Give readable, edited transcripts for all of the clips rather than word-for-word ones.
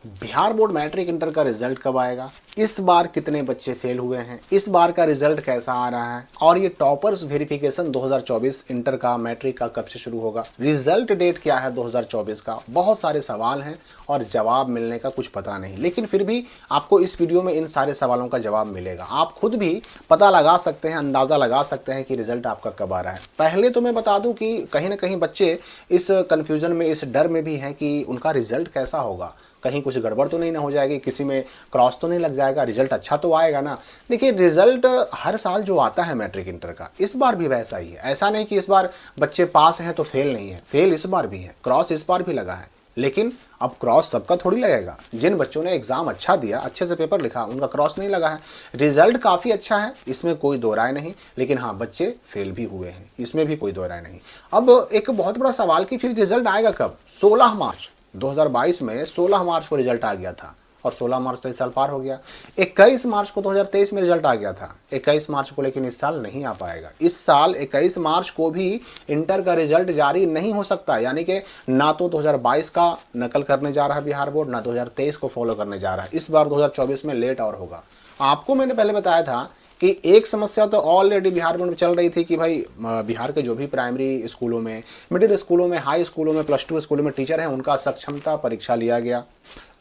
Bihar board matric inter का result कब आएगा, इस बार कितने बच्चे फेल हुए हैं, इस बार का रिजल्ट कैसा आ रहा है, और ये टॉपर्स वेरिफिकेशन 2024 इंटर का मैट्रिक का कब से शुरू होगा, रिजल्ट डेट क्या है 2024 का। बहुत सारे सवाल हैं और जवाब मिलने का कुछ पता नहीं, लेकिन फिर भी आपको इस वीडियो में इन सारे सवालों का जवाब मिलेगा। आप खुद भी पता लगा सकते हैं, अंदाज़ा लगा सकते हैं कि रिजल्ट आपका कब आ रहा है। पहले तो मैं बता दूं कि कहीं ना कहीं बच्चे इस कन्फ्यूजन में, इस डर में भी हैं कि उनका रिजल्ट कैसा होगा, कहीं कुछ गड़बड़ तो नहीं ना हो जाएगी, किसी में क्रॉस तो नहीं लग जाएगा, रिजल्ट अच्छा तो आएगा ना। देखिए, रिजल्ट हर साल जो आता है मैट्रिक इंटर का, इस बार भी वैसा ही है। ऐसा नहीं कि इस बार बच्चे पास हैं तो फेल नहीं है, फेल इस बार भी है, क्रॉस इस बार भी लगा है। लेकिन अब क्रॉस सबका थोड़ी लगेगा। जिन बच्चों ने एग्जाम अच्छा दिया, अच्छे से पेपर लिखा, उनका क्रॉस नहीं लगा है। रिजल्ट काफ़ी अच्छा है, इसमें कोई दो राय नहीं, लेकिन हाँ, बच्चे फेल भी हुए हैं, इसमें भी कोई दो राय नहीं। अब एक बहुत बड़ा सवाल कि फिर रिजल्ट आएगा कब। 16 मार्च 2022 में 16 मार्च को रिजल्ट आ गया था, और 16 मार्च तो इस साल पार हो गया। 21 मार्च को 2023 में रिजल्ट आ गया था, 21 मार्च को, लेकिन इस साल नहीं आ पाएगा। इस साल 21 मार्च को भी इंटर का रिजल्ट जारी नहीं हो सकता, यानी कि ना तो 2022 का नकल करने जा रहा है बिहार बोर्ड, ना 2023 को फॉलो करने जा रहा है। इस बार 2024 में लेट और होगा। आपको मैंने पहले बताया था कि एक समस्या तो ऑलरेडी बिहार बोर्ड में चल रही थी कि भाई बिहार के जो भी प्राइमरी स्कूलों में, मिडिल स्कूलों में, हाई स्कूलों में, +2 स्कूलों में टीचर हैं, उनका सक्षमता परीक्षा लिया गया।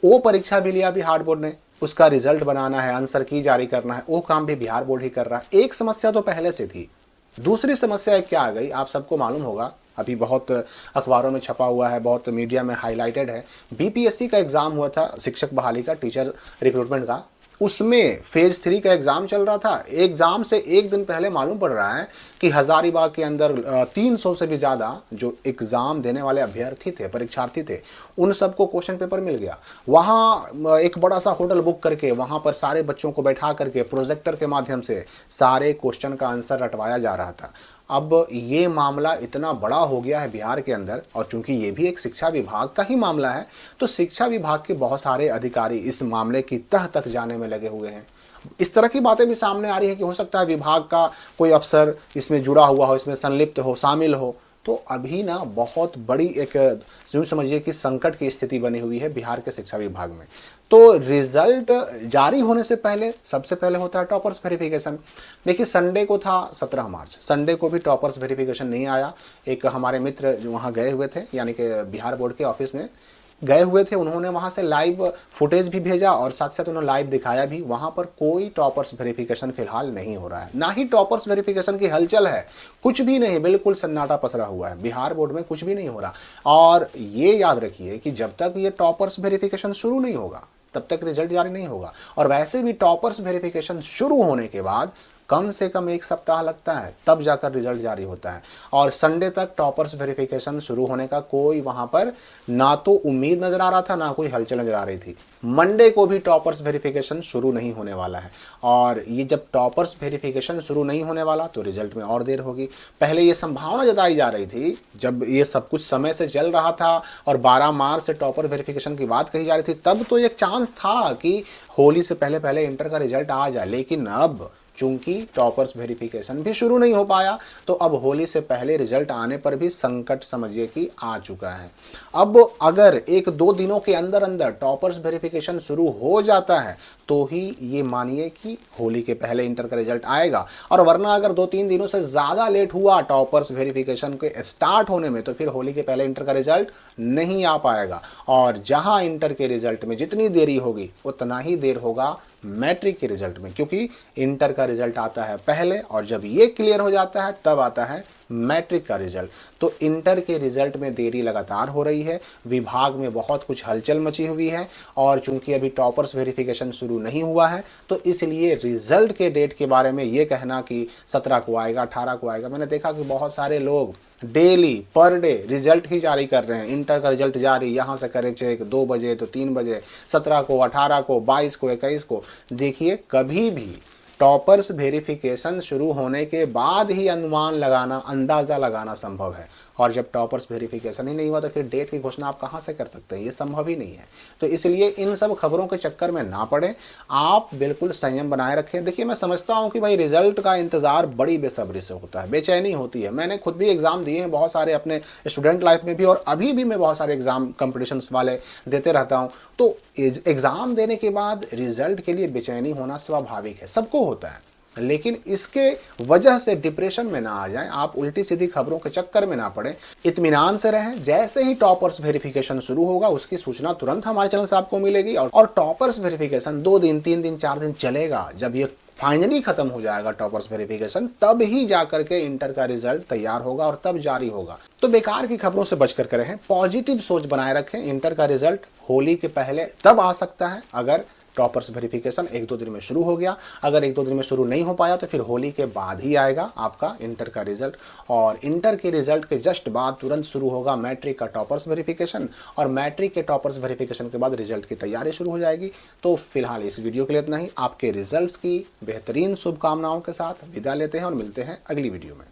वो परीक्षा भी लिया बिहार बोर्ड ने, उसका रिजल्ट बनाना है, आंसर की जारी करना है, वो काम भी बिहार बोर्ड ही कर रहा है। एक समस्या तो पहले से थी। दूसरी समस्या क्या आ गई, आप सबको मालूम होगा, अभी बहुत अखबारों में छपा हुआ है, बहुत मीडिया में हाईलाइटेड है। बीपीएससी का एग्जाम हुआ था, शिक्षक बहाली का, टीचर रिक्रूटमेंट का। उसमें फेज 3 का एग्जाम चल रहा था। एग्जाम से एक दिन पहले मालूम पड़ रहा है कि हजारीबाग के अंदर 300 से भी ज़्यादा जो एग्जाम देने वाले अभ्यर्थी थे, परीक्षार्थी थे, उन सबको क्वेश्चन पेपर मिल गया। वहाँ एक बड़ा सा होटल बुक करके वहाँ पर सारे बच्चों को बैठा करके प्रोजेक्टर के माध्यम से सारे क्वेश्चन का आंसर रटवाया जा रहा था। अब ये मामला इतना बड़ा हो गया है बिहार के अंदर, और चूंकि ये भी एक शिक्षा विभाग का ही मामला है, तो शिक्षा विभाग के बहुत सारे अधिकारी इस मामले की तह तक जाने में लगे हुए हैं। इस तरह की बातें भी सामने आ रही है कि हो सकता है विभाग का कोई अफसर इसमें जुड़ा हुआ हो, इसमें संलिप्त हो, शामिल हो। तो अभी ना बहुत बड़ी एक, यूँ समझिए कि संकट की स्थिति बनी हुई है बिहार के शिक्षा विभाग में। तो रिजल्ट जारी होने से पहले सबसे पहले होता है टॉपर्स वेरिफिकेशन। देखिए, संडे को था 17 मार्च, संडे को भी टॉपर्स वेरिफिकेशन नहीं आया। एक हमारे मित्र जो वहाँ गए हुए थे, यानी कि बिहार बोर्ड के ऑफिस में गए हुए थे, उन्होंने वहाँ से लाइव फुटेज भी भेजा और साथ साथ उन्होंने लाइव दिखाया भी। वहाँ पर कोई टॉपर्स वेरिफिकेशन फिलहाल नहीं हो रहा है, ना ही टॉपर्स वेरिफिकेशन की हलचल है, कुछ भी नहीं, बिल्कुल सन्नाटा पसरा हुआ है बिहार बोर्ड में, कुछ भी नहीं हो रहा। और ये याद रखिए कि जब तक ये टॉपर्स वेरिफिकेशन शुरू नहीं होगा तब तक रिजल्ट जारी नहीं होगा। और वैसे भी टॉपर्स वेरिफिकेशन शुरू होने के बाद कम से कम 1 सप्ताह लगता है, तब जाकर रिजल्ट जारी होता है। और संडे तक टॉपर्स वेरिफिकेशन शुरू होने का कोई वहां पर ना तो उम्मीद नजर आ रहा था, ना कोई हलचल नजर आ रही थी। मंडे को भी टॉपर्स वेरिफिकेशन शुरू नहीं होने वाला है, और ये जब टॉपर्स वेरिफिकेशन शुरू नहीं होने वाला तो रिजल्ट में और देर होगी। पहले ये संभावना जताई जा रही थी, जब ये सब कुछ समय से चल रहा था और 12 मार्च से टॉपर वेरिफिकेशन की बात कही जा रही थी, तब तो एक चांस था कि होली से पहले पहले इंटर का रिजल्ट आ जाए। लेकिन अब चूंकि टॉपर्स वेरिफिकेशन भी शुरू नहीं हो पाया, तो अब होली से पहले रिजल्ट आने पर भी संकट समझिए कि आ चुका है। अब अगर 1-2 दिनों के अंदर अंदर टॉपर्स वेरिफिकेशन शुरू हो जाता है तो ही ये मानिए कि होली के पहले इंटर का रिजल्ट आएगा, और वरना अगर 2-3 दिनों से ज़्यादा लेट हुआ टॉपर्स वेरिफिकेशन के स्टार्ट होने में, तो फिर होली के पहले इंटर का रिजल्ट नहीं आ पाएगा। और जहां इंटर के रिजल्ट में जितनी देरी होगी उतना ही देर होगा मैट्रिक के रिजल्ट में, क्योंकि इंटर का रिजल्ट आता है पहले, और जब ये क्लियर हो जाता है तब आता है मैट्रिक का रिजल्ट। तो इंटर के रिजल्ट में देरी लगातार हो रही है, विभाग में बहुत कुछ हलचल मची हुई है, और चूंकि अभी टॉपर्स वेरिफिकेशन शुरू नहीं हुआ है तो इसलिए रिजल्ट के डेट के बारे में ये कहना कि 17 को आएगा, 18 को आएगा, मैंने देखा कि बहुत सारे लोग डेली पर डे रिजल्ट ही जारी कर रहे हैं। इंटर का रिजल्ट जारी, यहाँ से करें चेक 2 बजे तो 3 बजे, 17 को, 18 को, 22 को, 21 को। देखिए, कभी भी टॉपर्स वेरिफिकेशन शुरू होने के बाद ही अनुमान लगाना, अंदाज़ा लगाना संभव है, और जब टॉपर्स वेरिफिकेशन ही नहीं हुआ तो फिर डेट की घोषणा आप कहाँ से कर सकते हैं, ये संभव ही नहीं है। तो इसलिए इन सब खबरों के चक्कर में ना पड़े, आप बिल्कुल संयम बनाए रखें। देखिए मैं समझता हूँ कि भाई रिजल्ट का इंतजार बड़ी बेसब्री से होता है, बेचैनी होती है। मैंने खुद भी एग्जाम दिए हैं बहुत सारे अपने स्टूडेंट लाइफ में भी, और अभी भी मैं बहुत सारे एग्जाम कॉम्पिटिशन्स वाले देते रहता हूँ। तो एग्जाम देने के बाद रिजल्ट के लिए बेचैनी होना स्वाभाविक है, सबको होता है, लेकिन इसके वजह से डिप्रेशन में ना आ जाएं, आप उल्टी सीधी खबरों के चक्कर में ना पड़े, इत्मीनान से रहें। जैसे ही टॉपर्स वेरिफिकेशन शुरू होगा उसकी सूचना तुरंत हमारे चैनल से आपको मिलेगी, और टॉपर्स वेरिफिकेशन 2 दिन 3 दिन 4 दिन चलेगा। जब ये फाइनली खत्म हो जाएगा टॉपर्स वेरिफिकेशन, तब ही जाकर के इंटर का रिजल्ट तैयार होगा और तब जारी होगा। तो बेकार की खबरों से बचकर के रहें, पॉजिटिव सोच बनाए रखें। इंटर का रिजल्ट होली के पहले तब आ सकता है अगर टॉपर्स वेरिफिकेशन 1-2 दिन में शुरू हो गया। अगर 1-2 दिन में शुरू नहीं हो पाया तो फिर होली के बाद ही आएगा आपका इंटर का रिजल्ट, और इंटर के रिजल्ट के जस्ट बाद तुरंत शुरू होगा मैट्रिक का टॉपर्स वेरिफिकेशन, और मैट्रिक के टॉपर्स वेरिफिकेशन के बाद रिजल्ट की तैयारी शुरू हो जाएगी। तो फिलहाल इस वीडियो के लिए इतना ही। आपके रिजल्ट की बेहतरीन शुभकामनाओं के साथ विदा लेते हैं और मिलते हैं अगली वीडियो में।